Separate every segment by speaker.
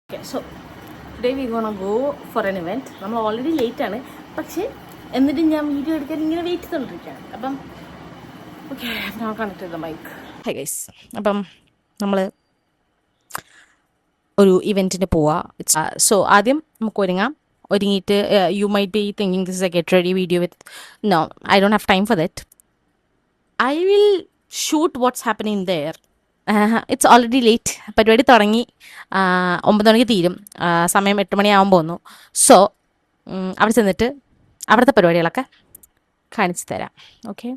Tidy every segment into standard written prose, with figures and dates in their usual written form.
Speaker 1: Okay, so today we're gonna go for an event. നമ്മൾ already late ആണ്, പക്ഷേ എന്നിട്ടും ഞാൻ വീഡിയോ എടുക്കാൻ ഇങ്ങനെ വെയിറ്റ് ചെയ്തുകൊണ്ടിരിക്കുകയാണ്. അപ്പം ഓക്കെ, ഞാൻ കണക്ട് ചെയ്ത മൈക്ക്. ഹൈ ഗൈസ്, അപ്പം നമ്മൾ ഒരു ഇവൻറ്റിന് പോവാം. സോ ആദ്യം നമുക്ക് ഒരുങ്ങിയിട്ട് you might be thinking this is a get ready video with no, I don't have time for that. I will shoot what's happening there. It's already late. പരിപാടി തുടങ്ങി 9 മണിക്ക് തീരും. സമയം 8 മണിയാകുമ്പോൾ വന്നു. സോ അവിടെ ചെന്നിട്ട് അവിടുത്തെ പരിപാടികളൊക്കെ കാണിച്ചു തരാം. Okay,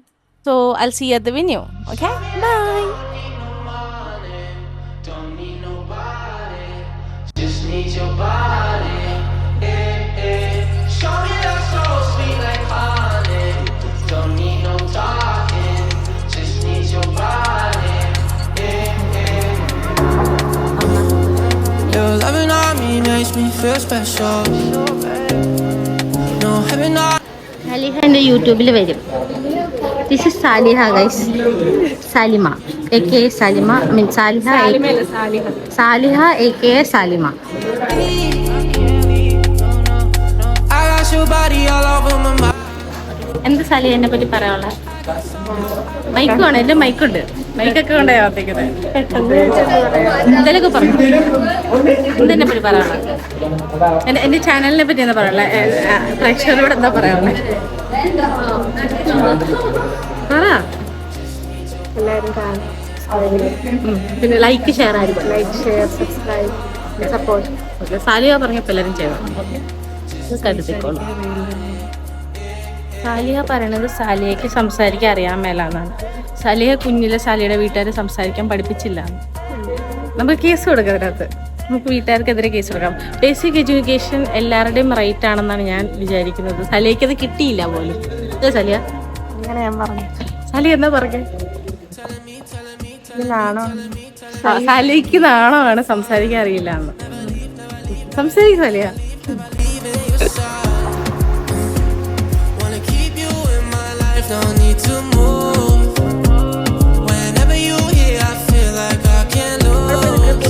Speaker 1: so I see at the venue. Okay, bye. Saliha എൻ്റെ യൂട്യൂബിൽ വരും. This is Saliha guys. Salima A K Salima, mean Saliha A K Salima. എന്ത് സാലിഹ എന്നെ പറ്റി പറയാനുള്ള? മൈക്ക് വേണം, എൻ്റെ മൈക്കുണ്ട്. മൈക്കൊക്കെ കൊണ്ടേ ആവർത്തിക്കുന്നത്. എന്തെങ്കിലുമൊക്കെ പറഞ്ഞു. എന്തെന്നെ പറ്റി പറയാനുള്ളത്? എൻ്റെ ചാനലിനെ പറ്റി എന്താ പറയാനുള്ളത്? പ്രേക്ഷകരോട് എന്താ പറയാനുള്ളത്? പറ. എല്ലാവരും കാണും, പിന്നെ ലൈക്ക് ഷെയർ ആയിരിക്കും. Like share subscribe support. Okay, Saliha പറഞ്ഞപ്പോൾ എല്ലാവരും ചെയ്യണം. കരുതിക്കോളൂ. സാലിഹ പറയണത് സാലിഹയ്ക്ക് സംസാരിക്കാൻ അറിയാൻ മേലാന്നാണ്. സാലിഹ കുഞ്ഞിലെ സാലിയുടെ വീട്ടുകാരെ സംസാരിക്കാൻ പഠിപ്പിച്ചില്ല. നമുക്ക് കേസ് കൊടുക്കാം അതിനകത്ത്. നമുക്ക് വീട്ടുകാർക്കെതിരെ കേസ് കൊടുക്കാം. ബേസിക് എഡ്യൂക്കേഷൻ എല്ലാവരുടെയും റൈറ്റ് ആണെന്നാണ് ഞാൻ വിചാരിക്കുന്നത്. സാലിഹയ്ക്ക് അത് കിട്ടിയില്ല പോലും. അല്ലേ സാലിഹ? അങ്ങനെ ഞാൻ പറഞ്ഞു. സാലിഹ എന്താ പറഞ്ഞേ? സാലിഹയ്ക്ക് നാണമാണ്, സംസാരിക്കാൻ അറിയില്ല എന്ന്. സംസാരിക്കും Saliha.
Speaker 2: Don't need to move. Whenever you here, I feel like I can't lose.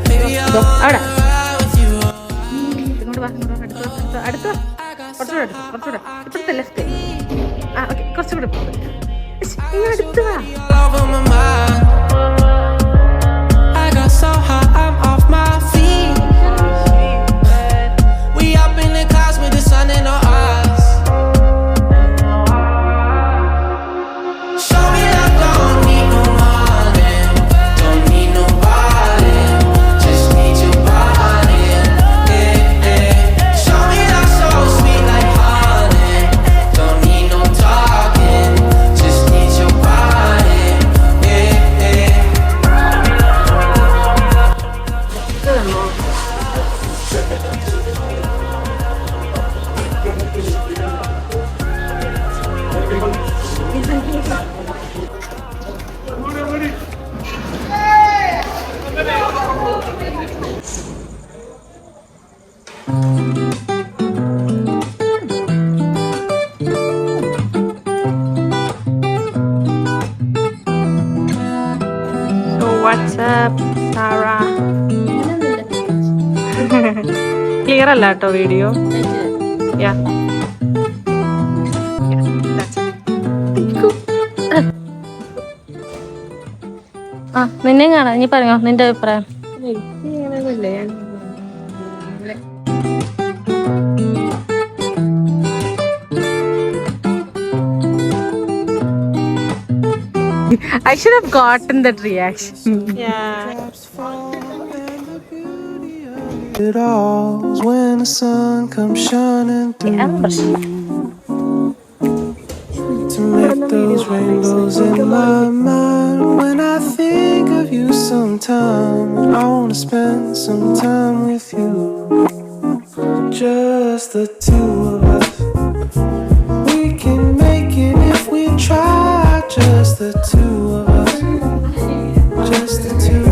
Speaker 2: Baby, I wanna ride with you. I got so high, I'm off my feet. We up in the clouds with the sun in our eyes.
Speaker 1: What's up, Sarah? Clear അല്ല കേട്ടോ video. Yeah. നിന്നെ കാണാം. നീ പറഞ്ഞോ നിന്റെ അഭിപ്രായം. I should have gotten that reaction. Yeah. It all when the sun comes shining through to make those rainbows in my mind. When I think of you sometime, I wanna spend some time with you. Just the two of us. We can make it if we try. Just the two of us. Just the two.